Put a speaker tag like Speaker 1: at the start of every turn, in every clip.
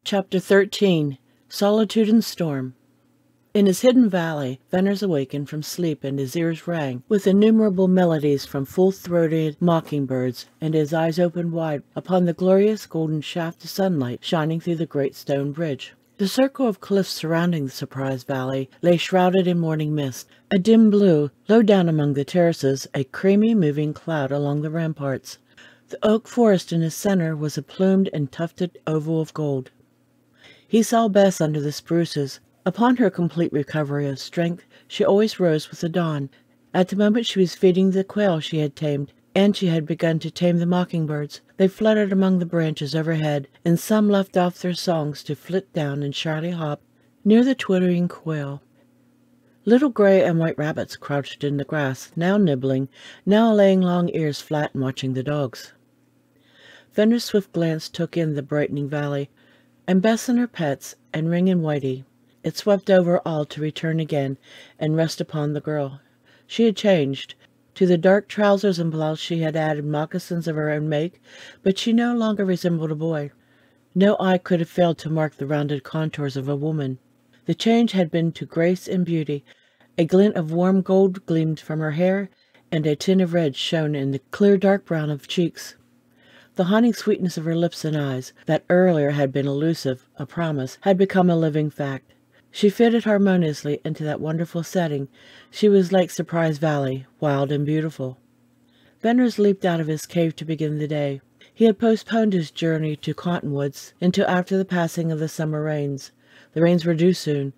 Speaker 1: Chapter 13. Solitude and Storm. In his hidden valley, Veneers awakened from sleep, and his ears rang with innumerable melodies from full-throated mockingbirds, and his eyes opened wide upon the glorious golden shaft of sunlight shining through the great stone bridge. The circle of cliffs surrounding the surprised valley lay shrouded in morning mist, a dim blue, low down among the terraces, a creamy moving cloud along the ramparts. The oak forest in his center was a plumed and tufted oval of gold. He saw Bess under the spruces. Upon her complete recovery of strength, she always rose with the dawn. At the moment she was feeding the quail she had tamed, and she had begun to tame the mockingbirds. They fluttered among the branches overhead, and some left off their songs to flit down and shyly hop near the twittering quail. Little gray and white rabbits crouched in the grass, now nibbling, now laying long ears flat and watching the dogs. Veneers' swift glance took in the brightening valley, and Bess and her pets, and Ring and Whitey. It swept over all to return again and rest upon the girl. She had changed. To the dark trousers and blouse she had added moccasins of her own make, but she no longer resembled a boy. No eye could have failed to mark the rounded contours of a woman. The change had been to grace and beauty. A glint of warm gold gleamed from her hair, and a tint of red shone in the clear dark brown of cheeks. The haunting sweetness of her lips and eyes, that earlier had been elusive, a promise, had become a living fact. She fitted harmoniously into that wonderful setting. She was like Surprise Valley, wild and beautiful. Veneers leaped out of his cave to begin the day. He had postponed his journey to Cottonwoods until after the passing of the summer rains. The rains were due soon,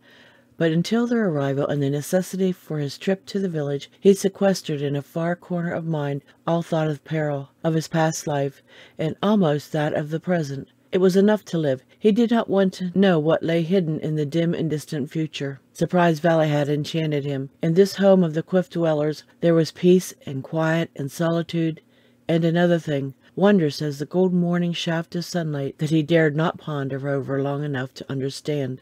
Speaker 1: but until their arrival and the necessity for his trip to the village, he sequestered in a far corner of mind all thought of peril, of his past life, and almost that of the present. It was enough to live. He did not want to know what lay hidden in the dim and distant future. Surprise Valley had enchanted him. In this home of the cliff dwellers there was peace and quiet and solitude, and another thing, wondrous as the golden morning shaft of sunlight, that he dared not ponder over long enough to understand.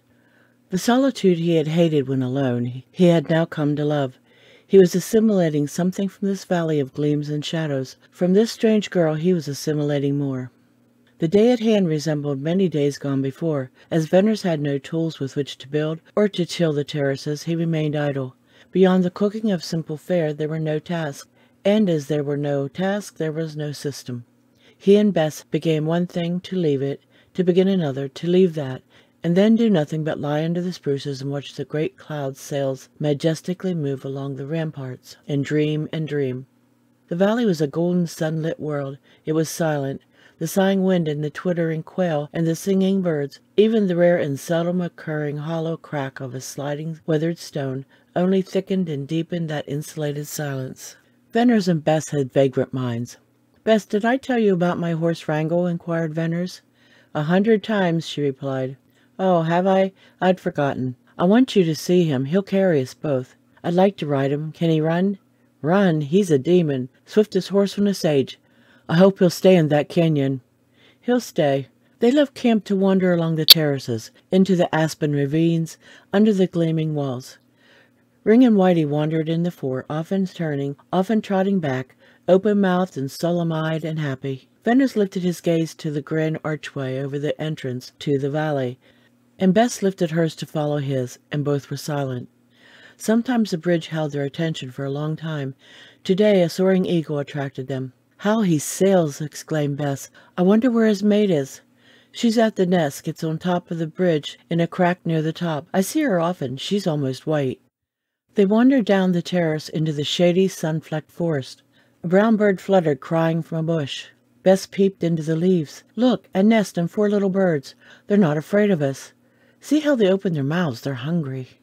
Speaker 1: The solitude he had hated when alone, he had now come to love. He was assimilating something from this valley of gleams and shadows. From this strange girl he was assimilating more. The day at hand resembled many days gone before. As Veneers had no tools with which to build or to till the terraces, he remained idle. Beyond the cooking of simple fare there were no tasks, and as there were no tasks there was no system. He and Bess began one thing, to leave it, to begin another, to leave that, and then do nothing but lie under the spruces and watch the great cloud sails majestically move along the ramparts, and dream and dream. The valley was a golden sunlit world. It was silent. The sighing wind and the twittering quail and the singing birds, even the rare and seldom occurring hollow crack of a sliding weathered stone, only thickened and deepened that insulated silence. Veneers and Bess had vagrant minds. "Bess, did I tell you about my horse Wrangle?" inquired Veneers. 100 times, she replied. "Oh, have I? I'd forgotten. I want you to see him. He'll carry us both. I'd like to ride him. Can he run?" "Run? He's a demon. Swiftest horse on the sage. I hope he'll stay in that canyon." "He'll stay." They left camp to wander along the terraces, into the aspen ravines, under the gleaming walls. Ring and Whitey wandered in the fore, often turning, often trotting back, open-mouthed and solemn-eyed and happy. Veneers lifted his gaze to the grand archway over the entrance to the valley, and Bess lifted hers to follow his, and both were silent. Sometimes the bridge held their attention for a long time. Today a soaring eagle attracted them. "How he sails!" exclaimed Bess. "I wonder where his mate is." "She's at the nest. It's on top of the bridge, in a crack near the top. I see her often. She's almost white." They wandered down the terrace into the shady, sun-flecked forest. A brown bird fluttered, crying from a bush. Bess peeped into the leaves. "Look, a nest and 4 little birds. They're not afraid of us. See how they open their mouths. They're hungry."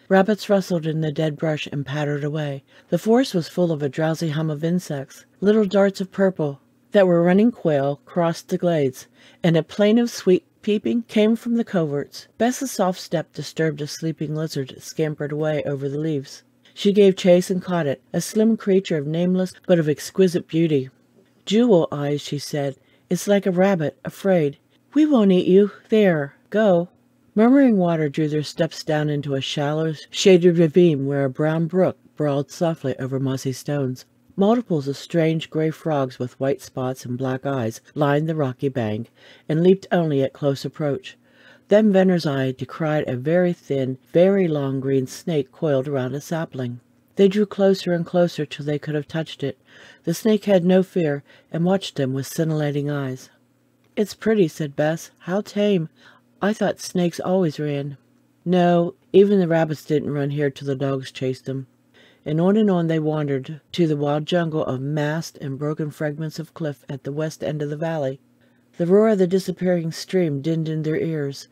Speaker 1: Rabbits rustled in the dead brush and pattered away. The forest was full of a drowsy hum of insects. Little darts of purple that were running quail crossed the glades, and a plaintive sweet peeping came from the coverts. Bess's soft step disturbed a sleeping lizard that scampered away over the leaves. She gave chase and caught it, a slim creature of nameless but of exquisite beauty. "Jewel eyes," she said. "It's like a rabbit, afraid. We won't eat you. There, go." Murmuring water drew their steps down into a shallow, shaded ravine where a brown brook brawled softly over mossy stones. Multiples of strange gray frogs with white spots and black eyes lined the rocky bank, and leaped only at close approach. Then Venner's eye descried a very thin, very long green snake coiled around a sapling. They drew closer and closer till they could have touched it. The snake had no fear, and watched them with scintillating eyes. "It's pretty," said Bess. "How tame. I thought snakes always ran." "No, even the rabbits didn't run here till the dogs chased them." And on they wandered to the wild jungle of mast and broken fragments of cliff at the west end of the valley. The roar of the disappearing stream dinned in their ears.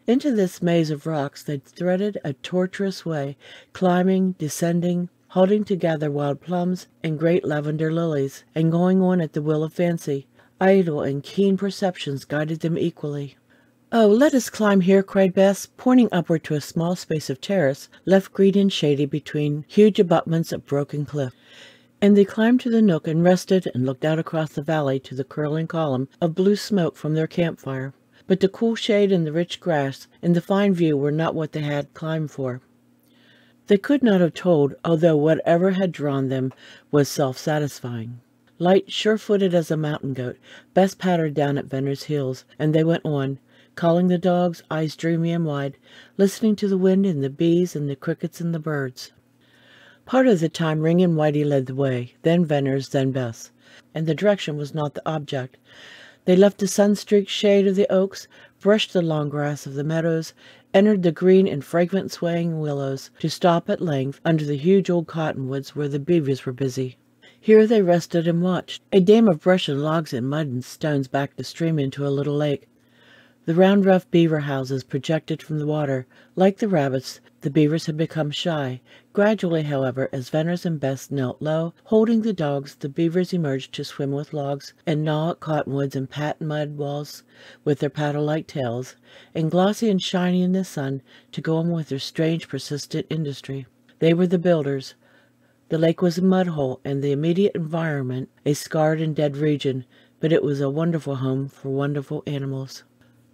Speaker 1: Into this maze of rocks they threaded a tortuous way, climbing, descending, halting to gather wild plums and great lavender lilies, and going on at the will of fancy. Idle and keen perceptions guided them equally. "Oh, let us climb here," cried Bess, pointing upward to a small space of terrace, left green and shady between huge abutments of broken cliff. And they climbed to the nook and rested and looked out across the valley to the curling column of blue smoke from their campfire. But the cool shade and the rich grass and the fine view were not what they had climbed for. They could not have told, although whatever had drawn them was self-satisfying. Light, sure-footed as a mountain goat, Bess pattered down at Venner's heels, and they went on, calling the dogs, eyes dreamy and wide, listening to the wind and the bees and the crickets and the birds. Part of the time Ring and Whitey led the way, then Venner's, then Bess, and the direction was not the object. They left the sun-streaked shade of the oaks, brushed the long grass of the meadows, entered the green and fragrant swaying willows, to stop at length under the huge old cottonwoods where the beavers were busy. Here they rested and watched. A dam of brush and logs and mud and stones backed the stream into a little lake. The round, rough beaver houses projected from the water. Like the rabbits, the beavers had become shy. Gradually, however, as Venner's and Bess knelt low, holding the dogs, the beavers emerged to swim with logs, and gnaw at cottonwoods and pat mud walls with their paddle-like tails, and glossy and shiny in the sun, to go on with their strange, persistent industry. They were the builders. The lake was a mud hole, and the immediate environment a scarred and dead region, but it was a wonderful home for wonderful animals.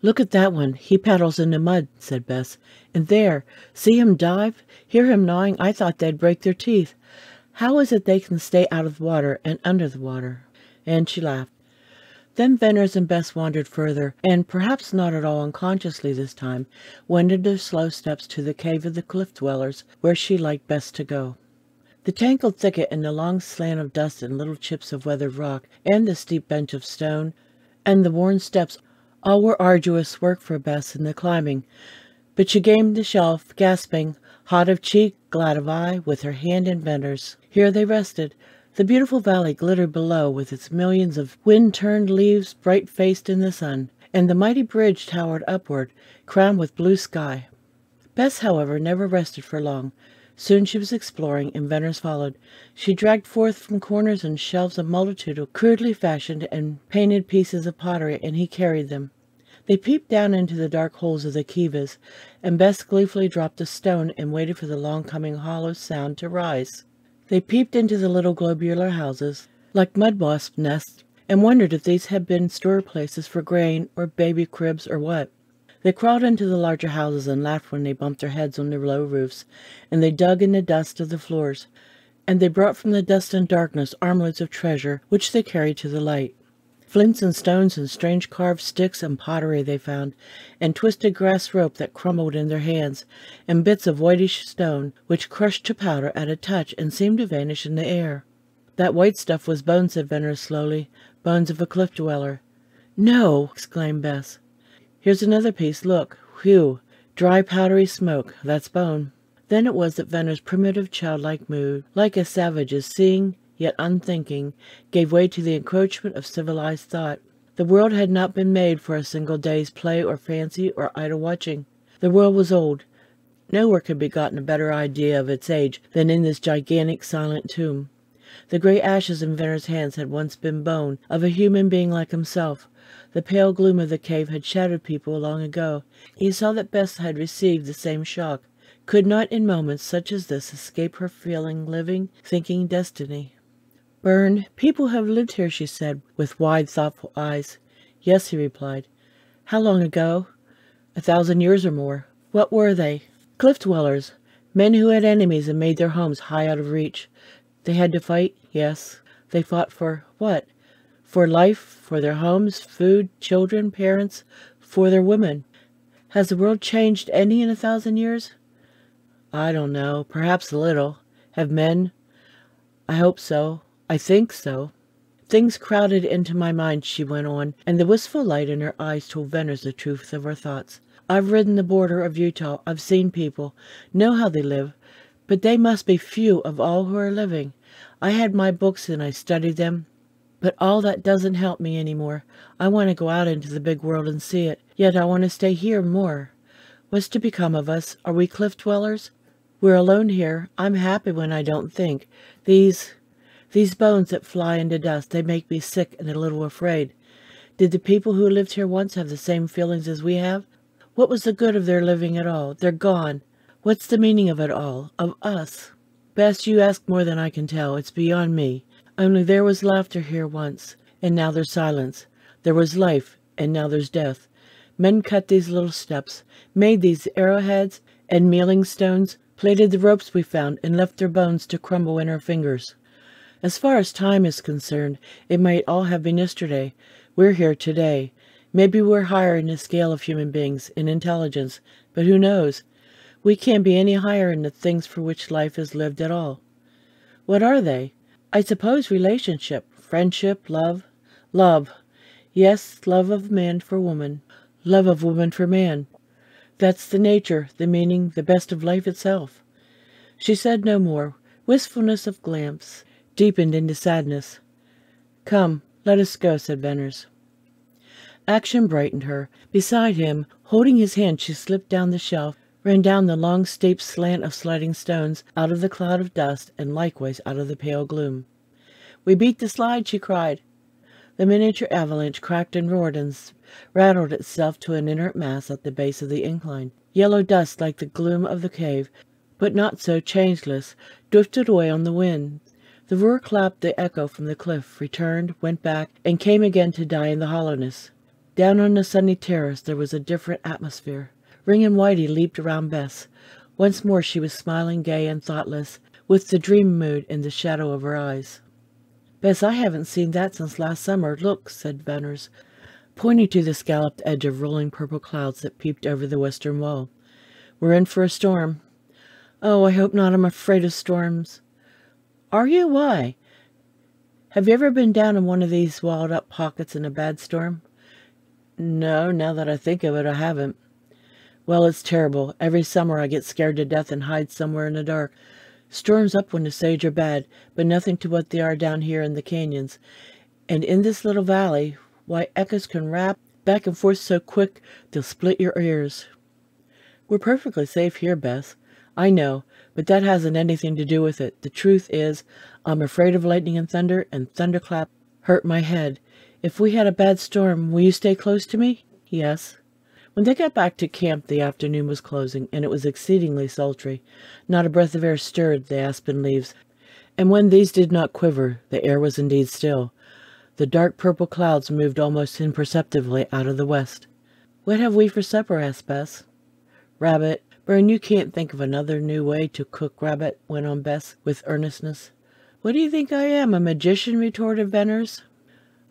Speaker 1: "Look at that one. He paddles in the mud," said Bess. "And there, see him dive? Hear him gnawing? I thought they'd break their teeth. How is it they can stay out of the water and under the water?" And she laughed. Then Venner's and Bess wandered further, and, perhaps not at all unconsciously this time, wended their slow steps to the cave of the cliff-dwellers, where she liked best to go. The tangled thicket and the long slant of dust and little chips of weathered rock, and the steep bench of stone, and the worn steps, all were arduous work for Bess in the climbing, but she gained the shelf, gasping, hot of cheek, glad of eye, with her hand in Venner's. Here they rested. The beautiful valley glittered below with its millions of wind-turned leaves bright-faced in the sun, and the mighty bridge towered upward, crowned with blue sky. Bess, however, never rested for long. Soon she was exploring, and Venner's followed. She dragged forth from corners and shelves a multitude of crudely fashioned and painted pieces of pottery, and he carried them. They peeped down into the dark holes of the kivas, and Bess gleefully dropped a stone and waited for the long-coming hollow sound to rise. They peeped into the little globular houses, like mud-wasp nests, and wondered if these had been store-places for grain or baby cribs or what. They crawled into the larger houses and laughed when they bumped their heads on their low roofs, and they dug in the dust of the floors, and they brought from the dust and darkness armloads of treasure, which they carried to the light. Flints and stones and strange carved sticks and pottery they found, and twisted grass rope that crumbled in their hands, and bits of whitish stone, which crushed to powder at a touch and seemed to vanish in the air. "That white stuff was bone," said Venner slowly, "bones of a cliff-dweller." "No!" exclaimed Bess. "Here's another piece, look. Whew! Dry, powdery smoke. That's bone." Then it was that Venner's primitive childlike mood, like a savage's, seeing, yet unthinking, gave way to the encroachment of civilized thought. The world had not been made for a single day's play or fancy or idle watching. The world was old. Nowhere could be gotten a better idea of its age than in this gigantic silent tomb. The grey ashes in Venner's hands had once been bone of a human being like himself. The pale gloom of the cave had shattered people long ago. He saw that Bess had received the same shock. Could not in moments such as this escape her feeling, living, thinking destiny? "Bern, people have lived here," she said, with wide, thoughtful eyes. "Yes," he replied. "How long ago?" 1,000 years or more." "What were they?" "Cliff-dwellers. Men who had enemies and made their homes high out of reach. They had to fight, yes. They fought for what? For life, for their homes, food, children, parents, for their women. Has the world changed any in 1,000 years? I don't know. Perhaps a little. Have men? I hope so. I think so. Things crowded into my mind, she went on, and the wistful light in her eyes told Venners the truth of her thoughts. I've ridden the border of Utah. I've seen people, know how they live, but they must be few of all who are living. I had my books and I studied them, but all that doesn't help me anymore. I want to go out into the big world and see it, yet I want to stay here more. What's to become of us? Are we cliff dwellers? We're alone here. I'm happy when I don't think. These bones that fly into dust, they make me sick and a little afraid. Did the people who lived here once have the same feelings as we have? What was the good of their living at all? They're gone. What's the meaning of it all? Of us? Bess, you ask more than I can tell. It's beyond me. Only there was laughter here once, and now there's silence. There was life, and now there's death. Men cut these little steps, made these arrowheads and mealing stones, plaited the ropes we found, and left their bones to crumble in our fingers. As far as time is concerned, it might all have been yesterday. We're here today. Maybe we're higher in the scale of human beings, in intelligence, but who knows? We can't be any higher in the things for which life is lived at all. What are they? I suppose relationship, friendship, love. Love. Yes, love of man for woman. Love of woman for man. That's the nature, the meaning, the best of life itself. She said no more. Wistfulness of glance deepened into sadness. Come, let us go, said Venners. Action brightened her. Beside him, holding his hand, she slipped down the shelf, ran down the long steep slant of sliding stones, out of the cloud of dust, and likewise out of the pale gloom. We beat the slide, she cried. The miniature avalanche cracked and roared and rattled itself to an inert mass at the base of the incline. Yellow dust like the gloom of the cave, but not so changeless, drifted away on the wind. The roar clapped the echo from the cliff, returned, went back, and came again to die in the hollowness. Down on the sunny terrace there was a different atmosphere. Ring and Whitey leaped around Bess. Once more she was smiling, gay and thoughtless, with the dream mood in the shadow of her eyes. Bess, I haven't seen that since last summer. Look, said Venners, pointing to the scalloped edge of rolling purple clouds that peeped over the western wall. We're in for a storm. Oh, I hope not. I'm afraid of storms. Are you? Why? Have you ever been down in one of these walled-up pockets in a bad storm? No, now that I think of it, I haven't. Well, it's terrible. Every summer I get scared to death and hide somewhere in the dark. Storms up when the sage are bad, but nothing to what they are down here in the canyons. And in this little valley, why, echoes can rap back and forth so quick they'll split your ears. We're perfectly safe here, Bess. I know, but that hasn't anything to do with it. The truth is, I'm afraid of lightning and thunderclap hurt my head. If we had a bad storm, will you stay close to me? Yes. When they got back to camp, the afternoon was closing, and it was exceedingly sultry. Not a breath of air stirred the aspen leaves, and when these did not quiver, the air was indeed still. The dark purple clouds moved almost imperceptibly out of the west. What have we for supper? Asked Bess. Rabbit. Bern, you can't think of another new way to cook rabbit, went on Bess with earnestness. What do you think I am, a magician? Retorted Venners.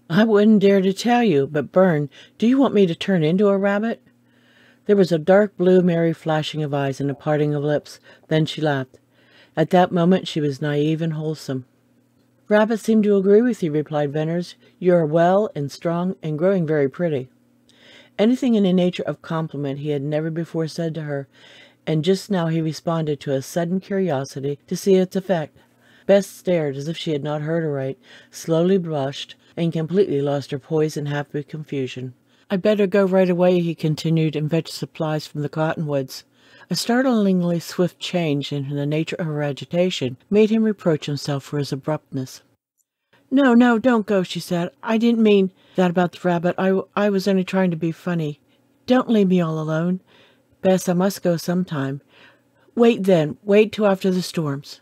Speaker 1: I wouldn't dare to tell you, but Bern, do you want me to turn into a rabbit? There was a dark blue, merry flashing of eyes and a parting of lips. Then she laughed. At that moment she was naive and wholesome. Rabbits seem to agree with you, replied Venners. You are well and strong and growing very pretty. Anything in the nature of compliment he had never before said to her, and just now he responded to a sudden curiosity to see its effect. Bess stared as if she had not heard aright, slowly blushed, and completely lost her poise in happy confusion. I'd better go right away, he continued, and fetch supplies from the cottonwoods. A startlingly swift change in the nature of her agitation made him reproach himself for his abruptness. No, no, don't go, she said. I didn't mean that about the rabbit. I was only trying to be funny. Don't leave me all alone. Bess, I must go sometime. Wait then. Wait till after the storms.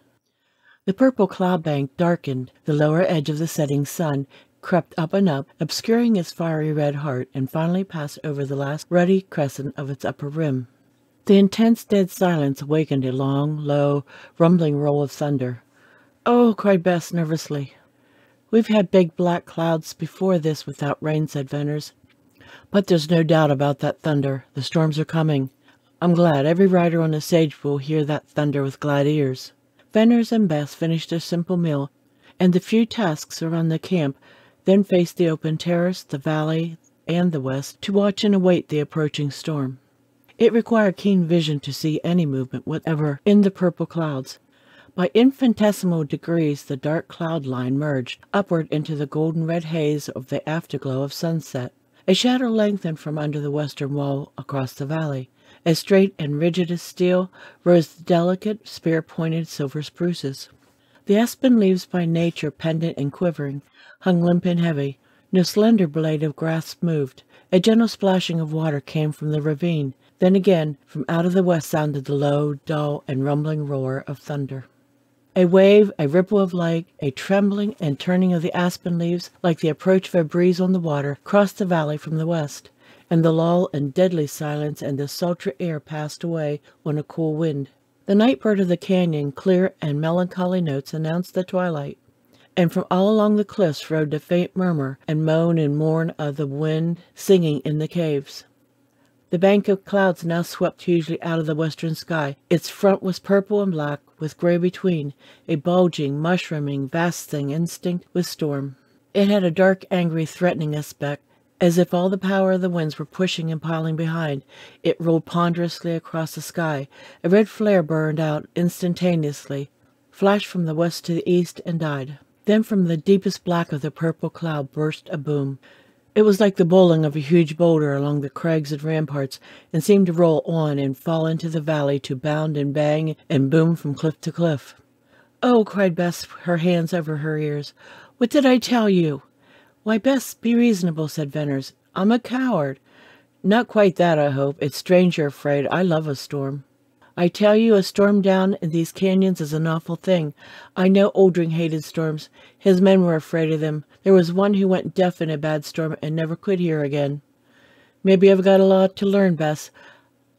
Speaker 1: The purple cloud bank darkened the lower edge of the setting sun, crept up and up, obscuring its fiery red heart, and finally passed over the last ruddy crescent of its upper rim. The intense dead silence awakened a long, low, rumbling roll of thunder. Oh, cried Bess nervously. We've had big black clouds before this without rain, said Venners. But there's no doubt about that thunder. The storms are coming. I'm glad every rider on the sage will hear that thunder with glad ears. Berners and Bess finished their simple meal, and the few tasks around the camp, then faced the open terrace, the valley, and the west to watch and await the approaching storm. It required keen vision to see any movement whatever in the purple clouds. By infinitesimal degrees the dark cloud line merged upward into the golden-red haze of the afterglow of sunset. A shadow lengthened from under the western wall across the valley. As straight and rigid as steel rose the delicate, spear-pointed silver spruces. The aspen leaves, by nature pendant and quivering, hung limp and heavy. No slender blade of grass moved. A gentle splashing of water came from the ravine. Then again, from out of the west sounded the low, dull, and rumbling roar of thunder. A wave, a ripple of light, a trembling and turning of the aspen leaves, like the approach of a breeze on the water, crossed the valley from the west, and the lull and deadly silence and the sultry air passed away on a cool wind. The night bird of the canyon, clear and melancholy notes, announced the twilight, and from all along the cliffs rode the faint murmur and moan and mourn of the wind singing in the caves. The bank of clouds now swept hugely out of the western sky. Its front was purple and black, with gray between, a bulging, mushrooming, vast thing instinct with storm. It had a dark, angry, threatening aspect, as if all the power of the winds were pushing and piling behind. It rolled ponderously across the sky. A red flare burned out instantaneously, flashed from the west to the east, and died. Then from the deepest black of the purple cloud burst a boom. It was like the bowling of a huge boulder along the crags and ramparts, and seemed to roll on and fall into the valley, to bound and bang and boom from cliff to cliff. "Oh!" cried Bess, her hands over her ears. "What did I tell you?" "Why, Bess, be reasonable," said Venners. "I'm a coward." "Not quite that, I hope. It's strange you're afraid. I love a storm." "I tell you, a storm down in these canyons is an awful thing. I know Oldring hated storms. His men were afraid of them. There was one who went deaf in a bad storm and never could hear again." "Maybe I've got a lot to learn, Bess.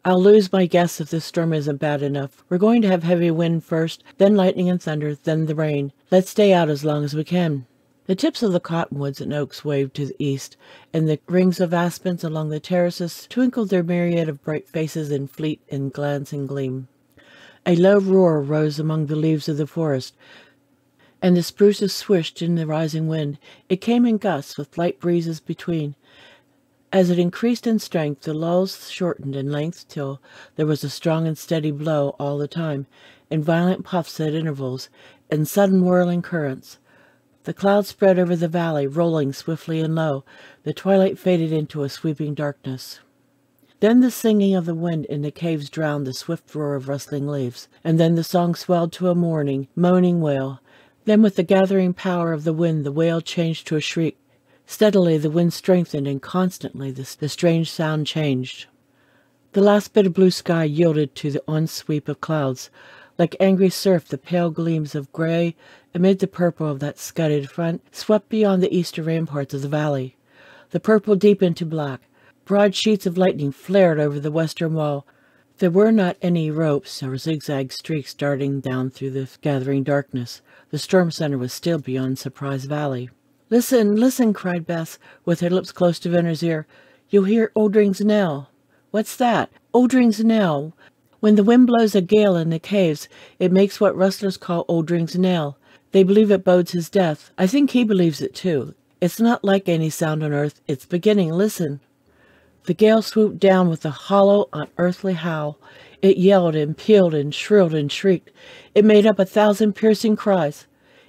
Speaker 1: I'll lose my guess if this storm isn't bad enough. We're going to have heavy wind first, then lightning and thunder, then the rain. Let's stay out as long as we can." The tips of the cottonwoods and oaks waved to the east, and the rings of aspens along the terraces twinkled their myriad of bright faces in fleet and glancing gleam. A low roar rose among the leaves of the forest, and the spruces swished in the rising wind. It came in gusts, with light breezes between. As it increased in strength, the lulls shortened in length till there was a strong and steady blow all the time, and violent puffs at intervals, and sudden whirling currents. The clouds spread over the valley, rolling swiftly and low. The twilight faded into a sweeping darkness. Then the singing of the wind in the caves drowned the swift roar of rustling leaves, and then the song swelled to a mourning, moaning wail. Then with the gathering power of the wind the wail changed to a shriek. Steadily the wind strengthened, and constantly the strange sound changed. The last bit of blue sky yielded to the on-sweep of clouds. Like angry surf, the pale gleams of gray, amid the purple of that scudded front, swept beyond the eastern ramparts of the valley. The purple deepened to black. Broad sheets of lightning flared over the western wall. There were not any ropes or zigzag streaks darting down through the gathering darkness. The storm center was still beyond Surprise Valley. "Listen, listen!" cried Bess, with her lips close to Venner's ear. "You'll hear Oldring's knell." "What's that?" "Oldring's knell. When the wind blows a gale in the caves, it makes what rustlers call Oldring's knell. They believe it bodes his death. I think he believes it too. It's not like any sound on earth. It's beginning. Listen." The gale swooped down with a hollow, unearthly howl. It yelled and pealed and shrilled and shrieked. It made up 1,000 piercing cries.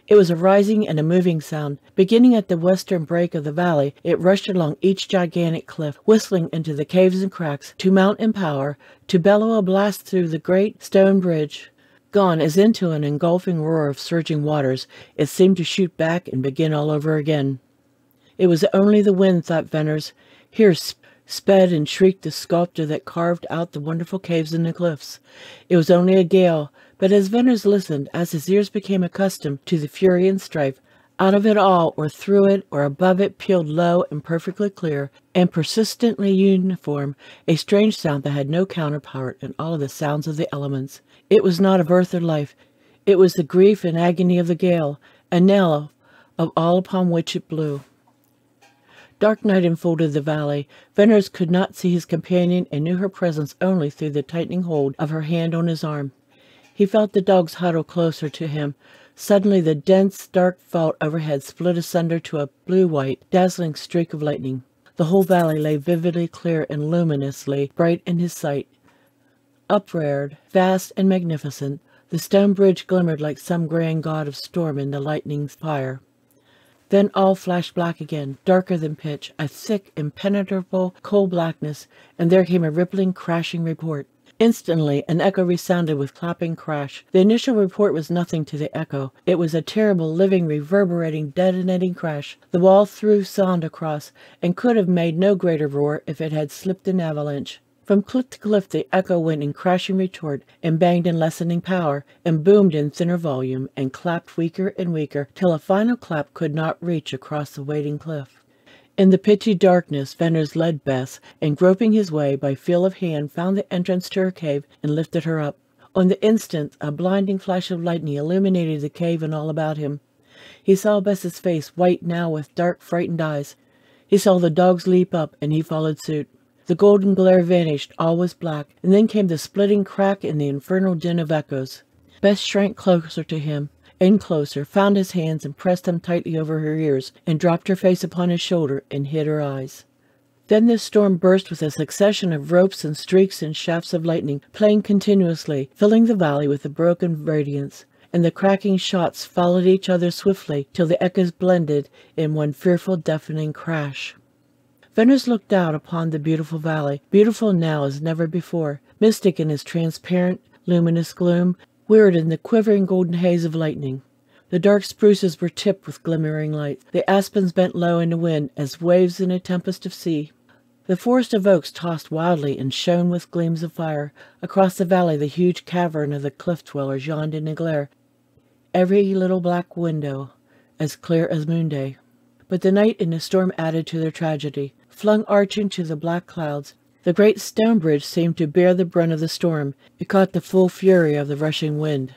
Speaker 1: It was a rising and a moving sound. Beginning at the western break of the valley, it rushed along each gigantic cliff, whistling into the caves and cracks, to mount in power, to bellow a blast through the great stone bridge. Gone as into an engulfing roar of surging waters, it seemed to shoot back and begin all over again. It was only the wind, thought Venners. Here sped and shrieked the sculptor that carved out the wonderful caves in the cliffs. It was only a gale, but as Venners listened, as his ears became accustomed to the fury and strife, out of it all, or through it, or above it, pealed low and perfectly clear, and persistently uniform, a strange sound that had no counterpart in all of the sounds of the elements. It was not of earth or life. It was the grief and agony of the gale, a knell of all upon which it blew. Dark night enfolded the valley. Veneers could not see his companion and knew her presence only through the tightening hold of her hand on his arm. He felt the dogs huddle closer to him. Suddenly the dense, dark vault overhead split asunder to a blue-white, dazzling streak of lightning. The whole valley lay vividly clear and luminously bright in his sight. Upreared, vast and magnificent, the stone bridge glimmered like some grand god of storm in the lightning's fire. Then all flashed black again, darker than pitch, a thick, impenetrable, coal blackness, and there came a rippling, crashing report. Instantly, an echo resounded with clapping crash. The initial report was nothing to the echo. It was a terrible, living, reverberating, detonating crash. The wall threw sound across, and could have made no greater roar if it had slipped in avalanche. From cliff to cliff the echo went in crashing retort, and banged in lessening power, and boomed in thinner volume, and clapped weaker and weaker, till a final clap could not reach across the waiting cliff. In the pitchy darkness, Veneers led Bess, and groping his way by feel of hand, found the entrance to her cave and lifted her up. On the instant, a blinding flash of lightning illuminated the cave and all about him. He saw Bess's face, white now with dark, frightened eyes. He saw the dogs leap up, and he followed suit. The golden glare vanished, all was black, and then came the splitting crack and the infernal din of echoes. Bess shrank closer to him, and closer, found his hands and pressed them tightly over her ears, and dropped her face upon his shoulder and hid her eyes. Then the storm burst with a succession of ropes and streaks and shafts of lightning, playing continuously, filling the valley with a broken radiance, and the cracking shots followed each other swiftly till the echoes blended in one fearful, deafening crash. Veneers looked out upon the beautiful valley, beautiful now as never before, mystic in its transparent, luminous gloom, weird in the quivering golden haze of lightning. The dark spruces were tipped with glimmering light. The aspens bent low in the wind as waves in a tempest of sea. The forest of oaks tossed wildly and shone with gleams of fire. Across the valley the huge cavern of the cliff-dwellers yawned in the glare, every little black window as clear as moonday. But the night and the storm added to their tragedy. Flung arching to the black clouds, the great stone bridge seemed to bear the brunt of the storm. It caught the full fury of the rushing wind.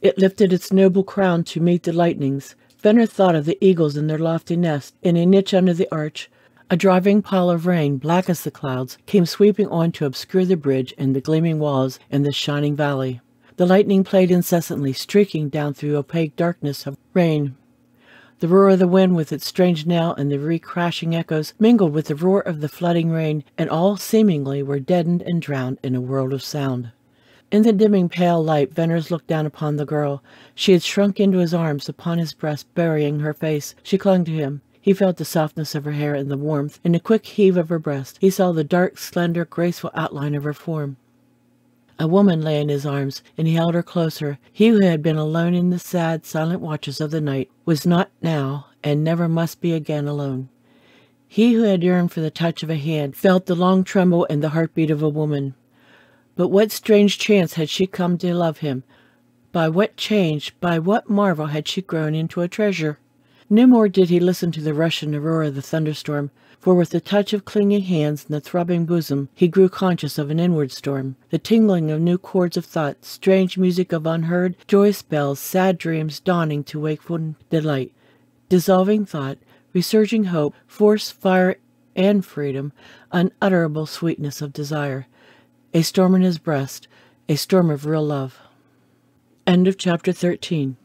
Speaker 1: It lifted its noble crown to meet the lightnings. Veneers thought of the eagles in their lofty nest. In a niche under the arch, a driving pall of rain, black as the clouds, came sweeping on to obscure the bridge and the gleaming walls and the shining valley. The lightning played incessantly, streaking down through opaque darkness of rain. The roar of the wind with its strange knell and the re-crashing echoes mingled with the roar of the flooding rain, and all seemingly were deadened and drowned in a world of sound. In the dimming pale light, Veneers looked down upon the girl. She had shrunk into his arms, upon his breast, burying her face. She clung to him. He felt the softness of her hair and the warmth, and the quick heave of her breast. He saw the dark, slender, graceful outline of her form. A woman lay in his arms, and he held her closer. He who had been alone in the sad, silent watches of the night was not now, and never must be again alone. He who had yearned for the touch of a hand felt the long tremble and the heartbeat of a woman. But what strange chance had she come to love him? By what change, by what marvel had she grown into a treasure? No more did he listen to the rush and the roar of the thunderstorm, for with the touch of clinging hands and the throbbing bosom, he grew conscious of an inward storm, the tingling of new chords of thought, strange music of unheard, joyous bells, sad dreams dawning to wakeful delight, dissolving thought, resurging hope, force, fire, and freedom, unutterable sweetness of desire. A storm in his breast, a storm of real love. End of chapter 13.